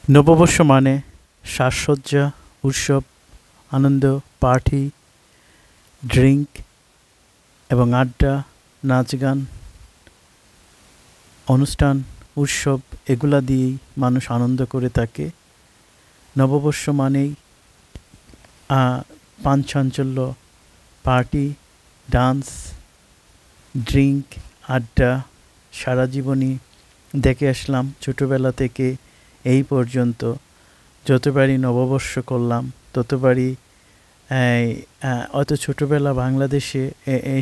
নববর্ষ মানে সাজসজ্জা, উৎসব, আনন্দ, পার্টি, ড্রিঙ্ক এবং আড্ডা, নাচ গান, অনুষ্ঠান, উৎসব এগুলা দিয়েই মানুষ আনন্দ করে থাকে। নববর্ষ মানেই পান চাঞ্চল্য, পার্টি, ডান্স, ড্রিঙ্ক, আড্ডা। সারা জীবনই দেখে আসলাম ছোটোবেলা থেকে এই পর্যন্ত। যতবারই নববর্ষ করলাম ততবারই অত ছোটোবেলা বাংলাদেশে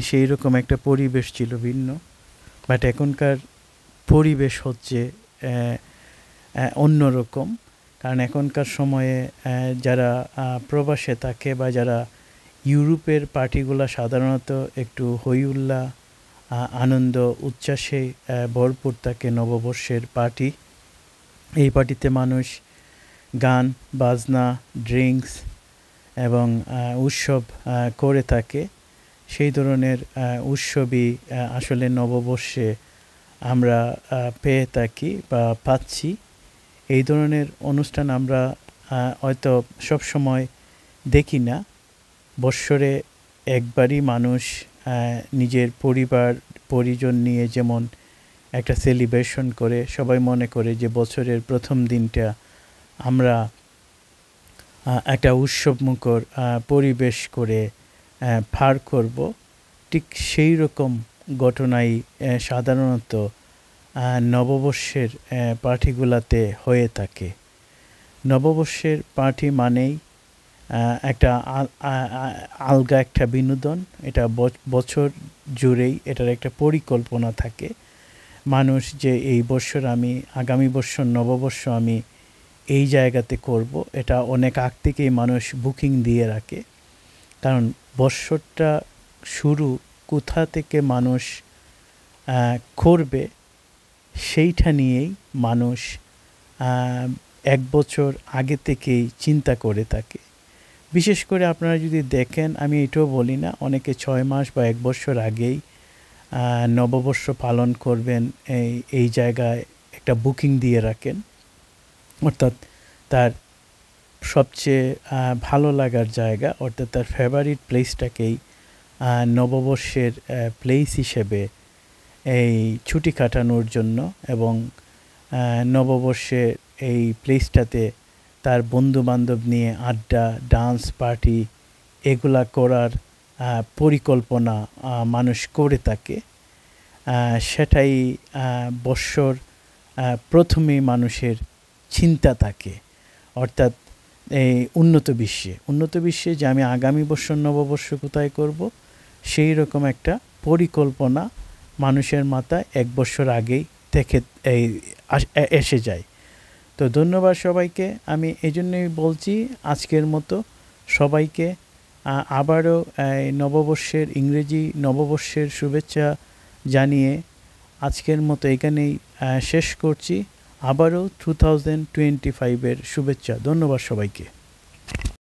সেই রকম একটা পরিবেশ ছিল ভিন্ন, বাট এখনকার পরিবেশ হচ্ছে অন্যরকম। কারণ এখনকার সময়ে যারা প্রবাসে থাকে বা যারা ইউরোপের পার্টিগুলো সাধারণত একটু হইহুল্লা, আনন্দ উচ্ছ্বাসে ভরপুর থাকে। নববর্ষের পার্টি, এই পার্টিতে মানুষ গান বাজনা, ড্রিঙ্কস এবং উৎসব করে থাকে। সেই ধরনের উৎসবই আসলে নববর্ষে আমরা পেয়ে থাকি বা পাচ্ছি। এই ধরনের অনুষ্ঠান আমরা হয়তো সবসময় দেখি না। বৎসরে একবারই মানুষ নিজের পরিবার পরিজন নিয়ে যেমন একটা সেলিব্রেশন করে, সবাই মনে করে যে বছরের প্রথম দিনটা আমরা একটা উৎসবমুখর পরিবেশ করে পার করব, ঠিক সেই রকম ঘটনাই সাধারণত নববর্ষের পার্টিগুলোতে হয়ে থাকে। নববর্ষের পার্টি মানেই একটা আলগা একটা বিনোদন। এটা বছর জুড়েই এটার একটা পরিকল্পনা থাকে। মানুষ যে এই বছর আগামী বছর নববর্ষ আমি এই জায়গাতে করব, এটা অনেক আগ থেকেই মানুষ বুকিং দিয়ে রাখে। কারণ বছরটা শুরু কোথা থেকে মানুষ করবে সেইটা নিয়েই মানুষ এক বছর আগে থেকেই চিন্তা করে থাকে। বিশেষ করে আপনারা যদি দেখেন, আমি এটাও বলি না, অনেকে 6 মাস বা 1 বছর আগেই নববর্ষ পালন করবেন এই জায়গায় একটা বুকিং দিয়ে রাখেন। অর্থাৎ তার সবচেয়ে ভালো লাগার জায়গা, অর্থাৎ তার ফেভারিট প্লেসটাকেই নববর্ষের প্লেস হিসেবে এই ছুটি কাটানোর জন্য এবং নববর্ষে এই প্লেসটাতে তার বন্ধুবান্ধব নিয়ে আড্ডা, ডান্স, পার্টি এগুলা করার পরিকল্পনা মানুষ করে থাকে। সেটাই বৎসর প্রথমেই মানুষের চিন্তা থাকে। অর্থাৎ এই উন্নত বিশ্বে যে আমি আগামী বছর নববর্ষ কোথায় করব, সেই রকম একটা পরিকল্পনা মানুষের মাথায় 1 বছর আগেই থেকে এসে যায়। তো ধন্যবাদ সবাইকে। আমি এই জন্যই বলছি আজকের মতো সবাইকে আবারও ইংরেজি নববর্ষের শুভেচ্ছা জানিয়ে আজকের মতো এখানেই শেষ করছি। আবারও 2025-এর শুভেচ্ছা। ধন্যবাদ সবাইকে।